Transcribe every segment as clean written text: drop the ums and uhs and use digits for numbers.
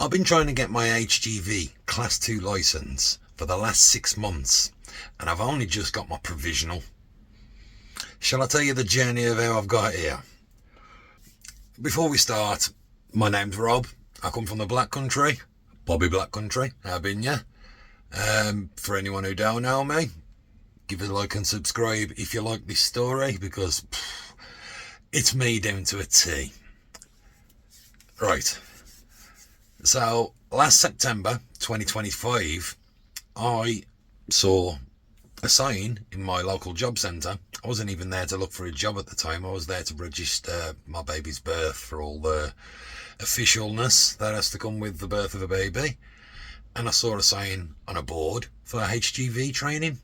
I've been trying to get my HGV Class 2 licence for the last 6 months, and I've only just got my provisional. Shall I tell you the journey of how I've got here? Before we start, my name's Rob. I come from the Black Country, Bobby Black Country. How been ya? For anyone who don't know me, give it a like and subscribe if you like this story, because it's me down to a T. Right. So, last September 2025, I saw a sign in my local job centre. I wasn't even there to look for a job at the time. I was there to register my baby's birth for all the officialness that has to come with the birth of a baby. And I saw a sign on a board for HGV training.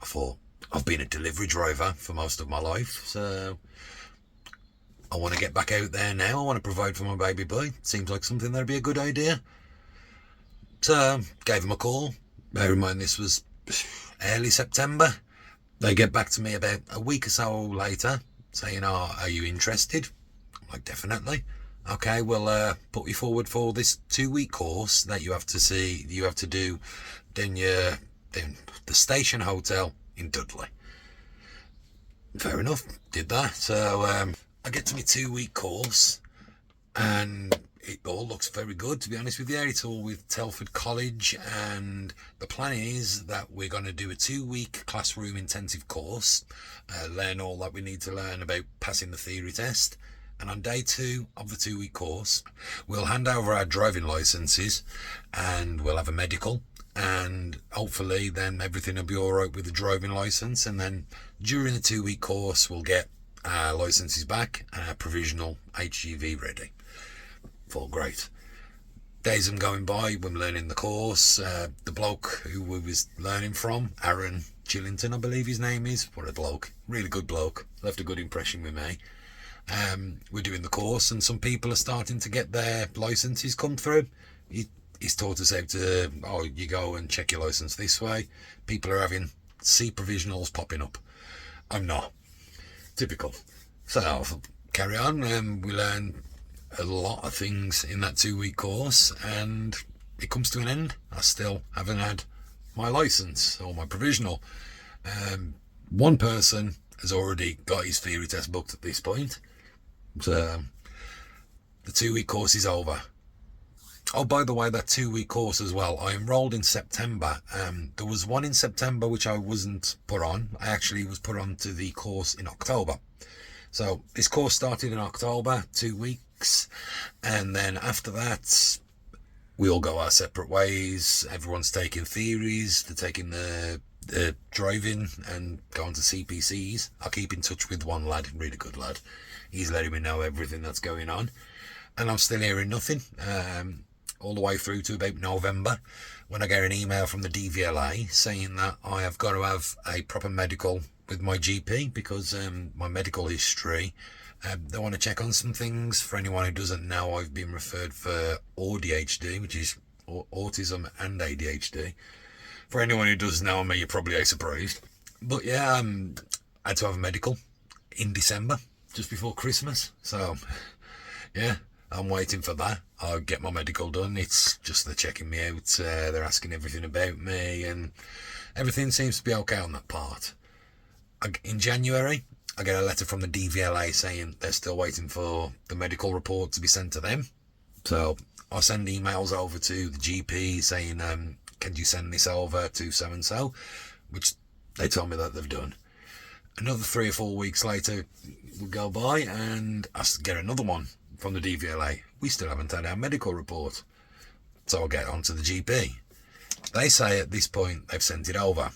I thought, I've been a delivery driver for most of my life, so I want to get back out there now. I want to provide for my baby boy. Seems like something that'd be a good idea. So, gave them a call. Bear in mind this was early September. They get back to me about a week or so later, saying, "Oh, are you interested?" I'm like, "Definitely." "Okay, we'll put you forward for this 2-week course that you have to do down the station hotel in Dudley." Fair enough, did that. So I get to my 2-week course, and it all looks very good, to be honest with you. It's all with Telford College, and the plan is that we're going to do a 2-week classroom intensive course, learn all that we need to learn about passing the theory test. And on day 2 of the 2-week course, we'll hand over our driving licences, and we'll have a medical, and hopefully then everything will be all right with the driving licence. And then during the 2-week course, we'll get our licences back and our provisional HGV ready. Thought, great. Days are going by, we're learning the course. The bloke who we was learning from, Aaron Chillington, I believe his name is. What a bloke. Really good bloke. Left a good impression with me. We're doing the course, and some people are starting to get their licences come through. He's taught us how to, you go and check your licence this way. People are having C provisionals popping up. I'm not. Typical. So I'll carry on, and we learn a lot of things in that 2-week course, and it comes to an end. I still haven't had my licence or my provisional. One person has already got his theory test booked at this point. So the 2-week course is over. Oh, by the way, that 2-week course as well, I enrolled in September. There was one in September which I wasn't put on. I actually was put on to the course in October. So this course started in October, 2 weeks, and then after that we all go our separate ways. Everyone's taking theories, they're taking the driving and going to CPCs. I keep in touch with one lad, really good lad. He's letting me know everything that's going on, and I'm still hearing nothing. All the way through to about November, when I get an email from the DVLA saying that I have got to have a proper medical with my GP, because my medical history, they want to check on some things. For anyone who doesn't know, I've been referred for ADHD, which is autism and ADHD. For anyone who does know me, you're probably surprised. But yeah, I had to have a medical in December, just before Christmas. So yeah, I'm waiting for that. I'll get my medical done. It's just they're checking me out. They're asking everything about me, and everything seems to be okay on that part. In January, I get a letter from the DVLA saying they're still waiting for the medical report to be sent to them. So I send emails over to the GP saying, can you send this over to so-and-so? Which they told me that they've done. Another 3 or 4 weeks later would go by, and I get another one from the DVLA. We still haven't had our medical report. So I'll get on to the GP. They say at this point they've sent it over.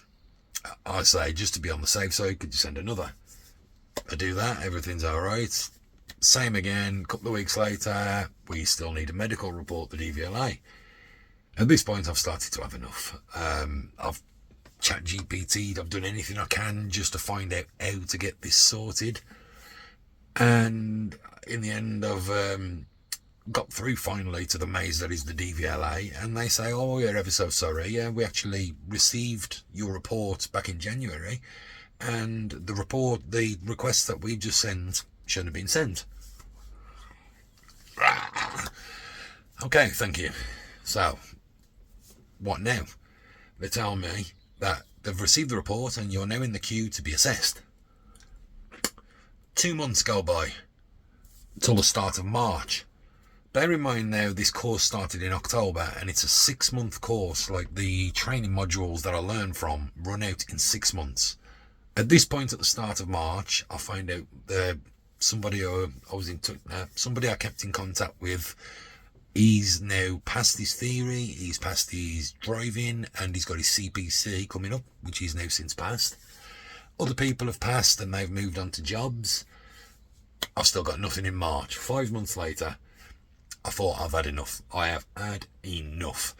I say, just to be on the safe side, could you send another? I do that, everything's alright. Same again, a couple of weeks later, we still need a medical report, the DVLA. At this point, I've started to have enough. I've chat GPT'd, I've done anything I can just to find out how to get this sorted. And in the end, I've got through finally to the maze that is the DVLA, and they say, "Oh, you're ever so sorry. Yeah, we actually received your report back in January, and the request that we just sent shouldn't have been sent." Okay, thank you. So, what now? They tell me that they've received the report and you're now in the queue to be assessed. 2 months go by till the start of March. Bear in mind now, this course started in October and it's a 6-month course. Like, the training modules that I learned from run out in 6 months. At this point, at the start of March, I find out that somebody I kept in contact with, he's now passed his theory, he's passed his driving, and he's got his CPC coming up, which he's now since passed. Other people have passed and they've moved on to jobs. I've still got nothing in March. 5 months later, I thought I've had enough. I have had enough.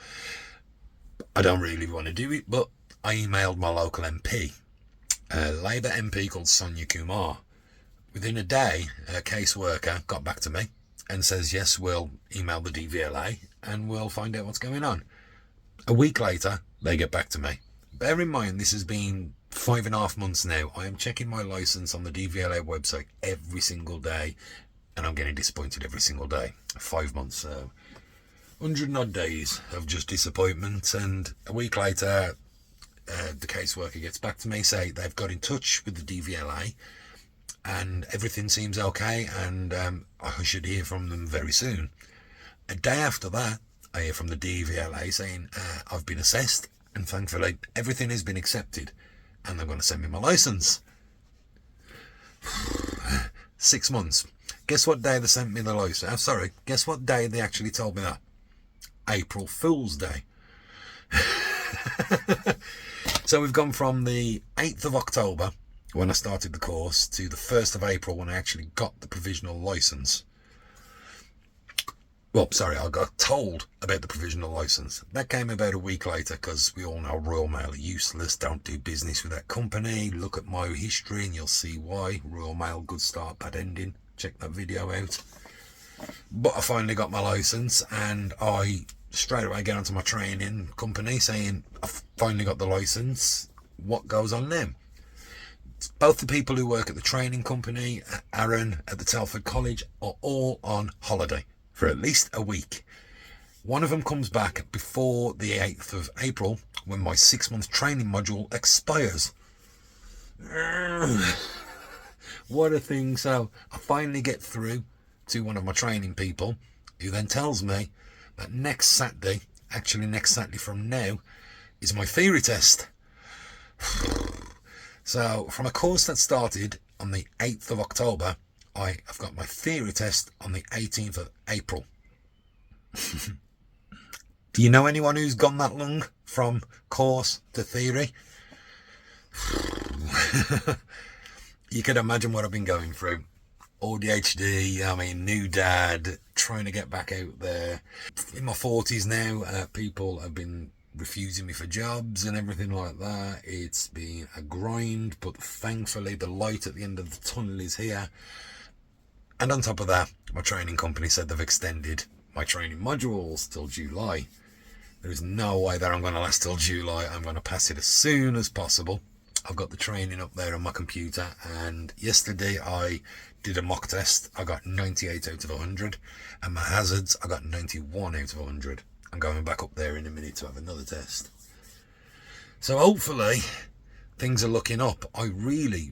I don't really want to do it, but I emailed my local MP, a Labour MP called Sonia Kumar. Within a day, a caseworker got back to me and says, yes, we'll email the DVLA and we'll find out what's going on. A week later, they get back to me. Bear in mind, this has been 5.5 months now. I am checking my licence on the DVLA website every single day, and I'm getting disappointed every single day. 5 months, so 100 and odd days of just disappointment. And a week later, the caseworker gets back to me, say they've got in touch with the DVLA and everything seems okay, and I should hear from them very soon. A day after that, I hear from the DVLA saying I've been assessed and thankfully everything has been accepted and they're going to send me my licence. 6 months. Guess what day they sent me the licence? Guess what day they actually told me that? April Fool's Day. So we've gone from the 8th of October when I started the course to the 1st of April when I actually got the provisional licence. Well, sorry, I got told about the provisional licence. That came about a week later because we all know Royal Mail are useless, don't do business with that company. Look at my history and you'll see why. Royal Mail, good start, bad ending. Check that video out. But I finally got my licence and I straight away get onto my training company saying, I've finally got the licence. What goes on now? Both the people who work at the training company, Aaron at the Telford College, are all on holiday for at least a week. One of them comes back before the 8th of April when my 6-month training module expires. What a thing. So I finally get through to one of my training people who then tells me that next Saturday from now, is my theory test. So from a course that started on the 8th of October, I have got my theory test on the 18th of April. Do you know anyone who's gone that long from course to theory? You can imagine what I've been going through. ADHD, new dad, trying to get back out there. In my 40s now, people have been refusing me for jobs and everything like that. It's been a grind, but thankfully the light at the end of the tunnel is here. And on top of that, my training company said they've extended my training modules till July. There is no way that I'm going to last till July. I'm going to pass it as soon as possible. I've got the training up there on my computer, and yesterday I did a mock test. I got 98 out of 100, and my hazards I got 91 out of 100. I'm going back up there in a minute to have another test. So hopefully things are looking up. I really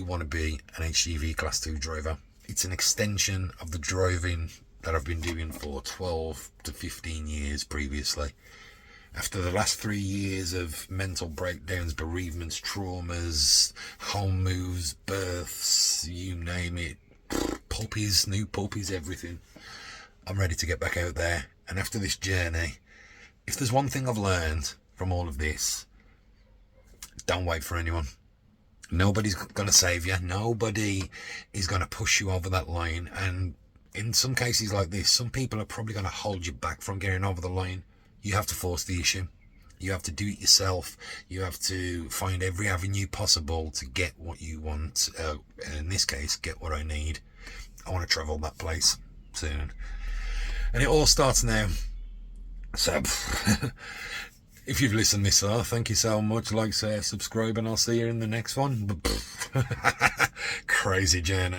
want to be an HGV Class 2 driver. It's an extension of the driving that I've been doing for 12 to 15 years previously. After the last 3 years of mental breakdowns, bereavements, traumas, home moves, births, you name it, puppies, new puppies, everything, I'm ready to get back out there. And after this journey, if there's one thing I've learned from all of this, don't wait for anyone. Nobody's going to save you. Nobody is going to push you over that line. And in some cases like this, some people are probably going to hold you back from getting over the line. You have to force the issue. You have to do it yourself. You have to find every avenue possible to get what you want. In this case, get what I need. I want to travel that place soon. And it all starts now. So, if you've listened this far, thank you so much. Like, share, subscribe, and I'll see you in the next one. Crazy journey.